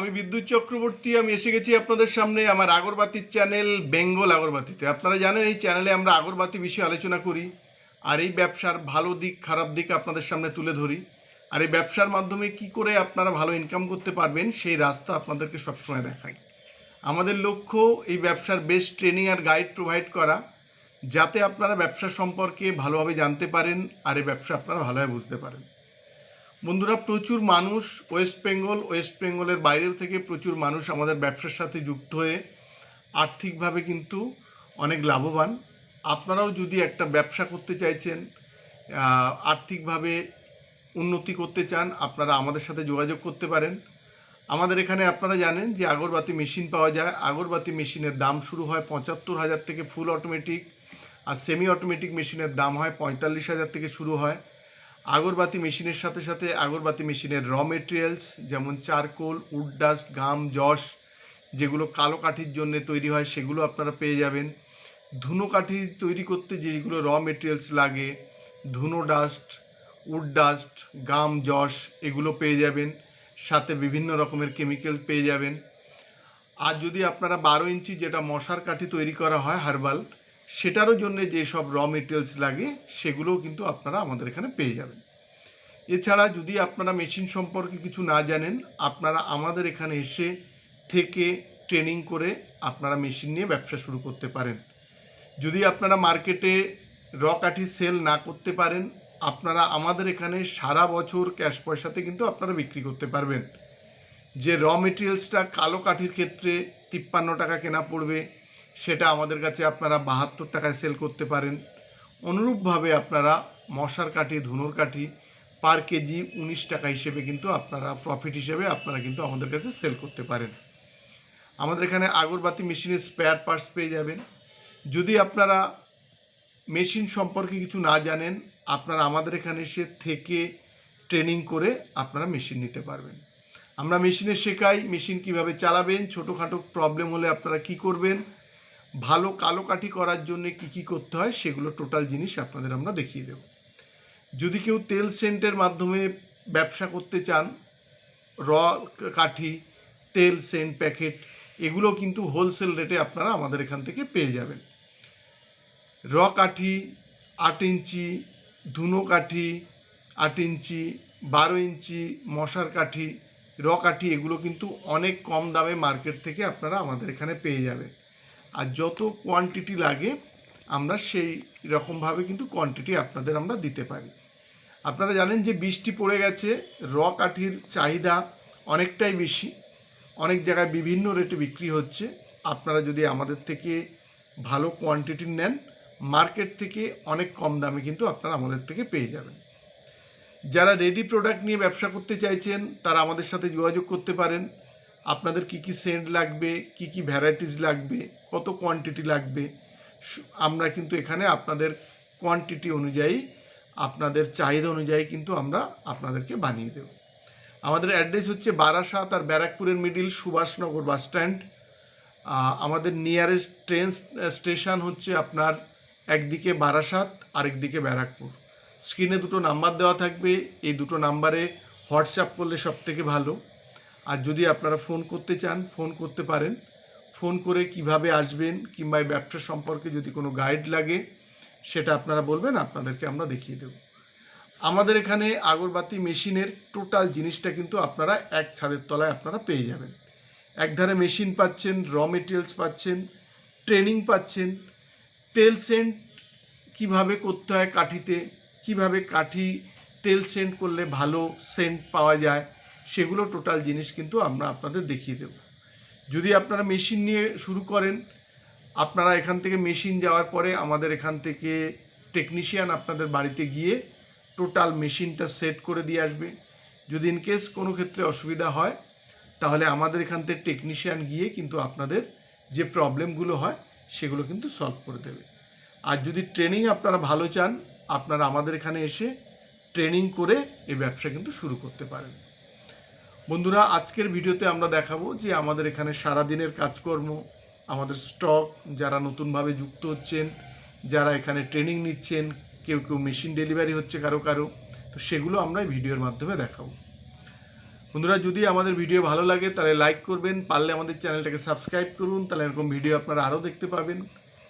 আমি বিদ্যুৎ চক্রবর্তী। আমি এসে গেছি আপনাদের সামনে আমার আগরবাতির চ্যানেল বেঙ্গল আগরবাতিতে। আপনারা জানেন এই চ্যানেলে আমরা আগরবাতি বিষয়ে আলোচনা করি, আর এই ব্যবসার ভালো দিক খারাপ দিক আপনাদের সামনে তুলে ধরি, আর এই ব্যবসার মাধ্যমে কি করে আপনারা ভালো ইনকাম করতে পারবেন সেই রাস্তা আপনাদেরকে সবসময় দেখাই। আমাদের লক্ষ্য এই ব্যবসার বেস্ট ট্রেনিং আর গাইড প্রোভাইড করা, যাতে আপনারা ব্যবসা সম্পর্কে ভালোভাবে জানতে পারেন আর এই ব্যবসা আপনারা ভালোভাবে বুঝতে পারেন। বন্ধুরা, প্রচুর মানুষ ওয়েস্ট বেঙ্গলের বাইরেও থেকে প্রচুর মানুষ আমাদের ব্যবসার সাথে যুক্ত হয়ে আর্থিকভাবে কিন্তু অনেক লাভবান। আপনারাও যদি একটা ব্যবসা করতে চাইছেন, আর্থিকভাবে উন্নতি করতে চান, আপনারা আমাদের সাথে যোগাযোগ করতে পারেন। আমাদের এখানে আপনারা জানেন যে আগরবাতি মেশিন পাওয়া যায়। আগরবাতি মেশিনের দাম শুরু হয় ৭৫,০০০ থেকে ফুল অটোমেটিক, আর সেমি অটোমেটিক মেশিনের দাম হয় ৪৫,০০০ থেকে শুরু হয়। আগরবাতি মেশিনের সাথে সাথে আগরবাতি মেশিনের র মেটেরিয়ালস যেমন চারকোল, উড ডাস্ট, গাম, যশ, যেগুলো কালো কাঠির জন্য তৈরি হয় সেগুলো আপনারা পেয়ে যাবেন। ধুনো কাঠি তৈরি করতে যেগুলো র মেটেরিয়ালস লাগে, ধুনো ডাস্ট, উড ডাস্ট, গাম, যশ, এগুলো পেয়ে যাবেন। সাথে বিভিন্ন রকমের কেমিক্যাল পেয়ে যাবেন। আর যদি আপনারা ১২ ইঞ্চি যেটা মশার কাঠি তৈরি করা হয় হার্বাল, সেটারও জন্য যেসব র মেটেরিয়ালস লাগে সেগুলোও কিন্তু আপনারা আমাদের এখানে পেয়ে যাবেন। এছাড়া যদি আপনারা মেশিন সম্পর্কে কিছু না জানেন, আপনারা আমাদের এখানে এসে থেকে ট্রেনিং করে আপনারা মেশিন নিয়ে ব্যবসা শুরু করতে পারেন। যদি আপনারা মার্কেটে র কাঠি সেল না করতে পারেন, আপনারা আমাদের এখানে সারা বছর ক্যাশ পয়সাতে কিন্তু আপনারা বিক্রি করতে পারবেন। যে র মেটেরিয়ালসটা কালো কাঠির ক্ষেত্রে ৫৩ টাকা কেনা পড়বে, সেটা আমাদের কাছে আপনারা ৭২ টাকায় সেল করতে পারেন। অনুরূপভাবে আপনারা মশার কাঠি, ধুনোর কাঠি পার কেজি ১৯ টাকা হিসেবে কিন্তু আপনারা প্রফিট হিসেবে আপনারা কিন্তু আমাদের কাছে সেল করতে পারেন। আমাদের এখানে আগরবাতি মেশিনের স্পেয়ার পার্টস পেয়ে যাবেন। যদি আপনারা মেশিন সম্পর্কে কিছু না জানেন, আপনারা আমাদের এখানে এসে থেকে ট্রেনিং করে আপনারা মেশিন নিতে পারবেন। আমরা মেশিনে শেখাই মেশিন কিভাবে চালাবেন, ছোটোখাটো প্রবলেম হলে আপনারা কি করবেন, ভালো কালো কাঠি করার জন্য কি করতে হয়, সেগুলো টোটাল জিনিস আপনাদের আমরা দেখিয়ে দেব। যদি কেউ তেল সেন্টের মাধ্যমে ব্যবসা করতে চান, র কাঠি, তেল সেন্ট প্যাকেট, এগুলো কিন্তু হোলসেল রেটে আপনারা আমাদের এখান থেকে পেয়ে যাবেন। র কাঠি ৮ ইঞ্চি, ধুনো কাঠি ৮ ইঞ্চি, ১২ ইঞ্চি মশার কাঠি, র কাঠি, এগুলো কিন্তু অনেক কম দামে মার্কেট থেকে আপনারা আমাদের এখানে পেয়ে যাবেন। আর যত কোয়ান্টিটি লাগে আমরা সেই রকমভাবে কিন্তু কোয়ান্টিটি আপনাদের আমরা দিতে পারি। আপনারা জানেন যে বৃষ্টি পড়ে গেছে, র কাঠির চাহিদা অনেকটাই বেশি, অনেক জায়গায় বিভিন্ন রেটে বিক্রি হচ্ছে। আপনারা যদি আমাদের থেকে ভালো কোয়ান্টিটি নেন, মার্কেট থেকে অনেক কম দামে কিন্তু আপনারা আমাদের থেকে পেয়ে যাবেন। যারা রেডি প্রোডাক্ট নিয়ে ব্যবসা করতে চাইছেন তারা আমাদের সাথে যোগাযোগ করতে পারেন। আপনাদের কি সেন্ট লাগবে, কি ভ্যারাইটিস লাগবে, কত কোয়ান্টিটি লাগবে, আমরা কিন্তু এখানে আপনাদের কোয়ান্টিটি অনুযায়ী, আপনাদের চাহিদা অনুযায়ী কিন্তু আমরা আপনাদেরকে বানিয়ে দেব। আমাদের অ্যাড্রেস হচ্ছে বারাসাত আর ব্যারাকপুরের মিডিল, সুভাষনগর বাস স্ট্যান্ড। আমাদের নিয়ারেস্ট ট্রেন স্টেশন হচ্ছে আপনার একদিকে বারাসাত আরেকদিকে ব্যারাকপুর। স্ক্রিনে দুটো নাম্বার দেওয়া থাকবে, এই দুটো নাম্বারে হোয়াটসঅ্যাপ করলে সবথেকে ভালো। আর যদি আপনারা ফোন করতে চান ফোন করতে পারেন। ফোন করে কিভাবে আসবেন কিংবা ব্যবসা সম্পর্কে যদি কোনো গাইড লাগে সেটা আপনারা বলবেন, আপনাদেরকে আমরা দেখিয়ে দেব। আমাদের এখানে আগরবাতি মেশিনের টোটাল জিনিসটা কিন্তু আপনারা এক ছাদের তলায় আপনারা পেয়ে যাবেন। একধারে মেশিন পাচ্ছেন, র মেটেরিয়ালস পাচ্ছেন, ট্রেনিং পাচ্ছেন, তেল সেন্ট কিভাবে করতে হয় কাঠিতে, কিভাবে কাঠি তেল সেন্ট করলে ভালো সেন্ট পাওয়া যায়, সেগুলো টোটাল জিনিস কিন্তু আমরা আপনাদের দেখিয়ে দেব। যদি আপনারা মেশিন নিয়ে শুরু করেন, আপনারা এখান থেকে মেশিন যাওয়ার পরে আমাদের এখান থেকে টেকনিশিয়ান আপনাদের বাড়িতে গিয়ে টোটাল মেশিনটা সেট করে দিয়ে আসবে। যদি ইনকেস কোনো ক্ষেত্রে অসুবিধা হয় তাহলে আমাদের এখান থেকে টেকনিশিয়ান গিয়ে কিন্তু আপনাদের যে প্রবলেমগুলো হয় সেগুলো কিন্তু সলভ করে দেবে। আর যদি ট্রেনিং আপনারা ভালো চান, আপনারা আমাদের এখানে এসে ট্রেনিং করে এই ব্যবসা কিন্তু শুরু করতে পারেন। বন্ধুরা, আজকের ভিডিওতে আমরা দেখাবো যে আমাদের এখানে সারাদিনের কাজকর্ম, আমাদের স্টক, যারা নতুনভাবে যুক্ত হচ্ছেন, যারা এখানে ট্রেনিং নিচ্ছেন, কেউ মেশিন ডেলিভারি হচ্ছে কারো, তো সেগুলো আমরা এই ভিডিওর মাধ্যমে দেখাবো। বন্ধুরা, যদি আমাদের ভিডিও ভালো লাগে তাহলে লাইক করবেন, পারলে আমাদের চ্যানেলটাকে সাবস্ক্রাইব করুন, তাহলে এরকম ভিডিও আপনারা আরও দেখতে পাবেন।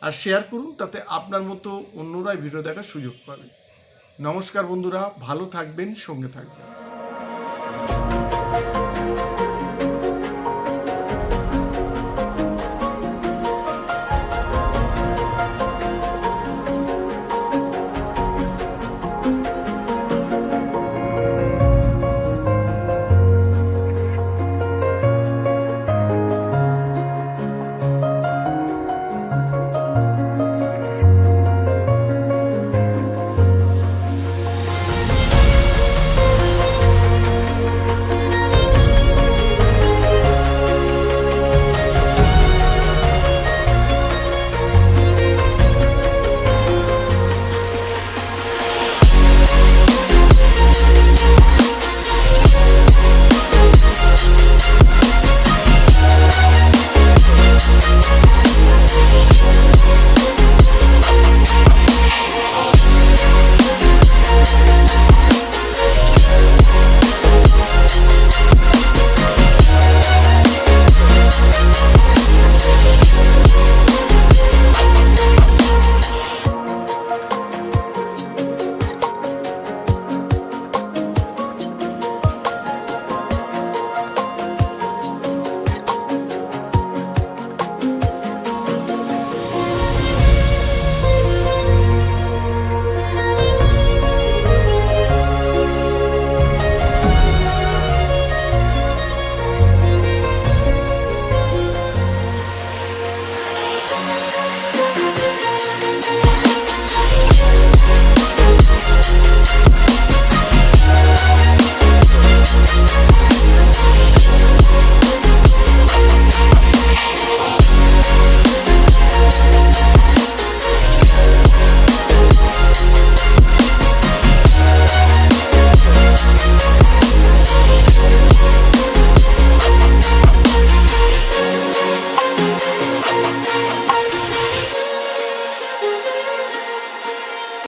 আর শেয়ার করুন, তাতে আপনার মতো অন্যরাই ভিডিও দেখার সুযোগ পাবে। নমস্কার বন্ধুরা, ভালো থাকবেন, সঙ্গে থাকবেন।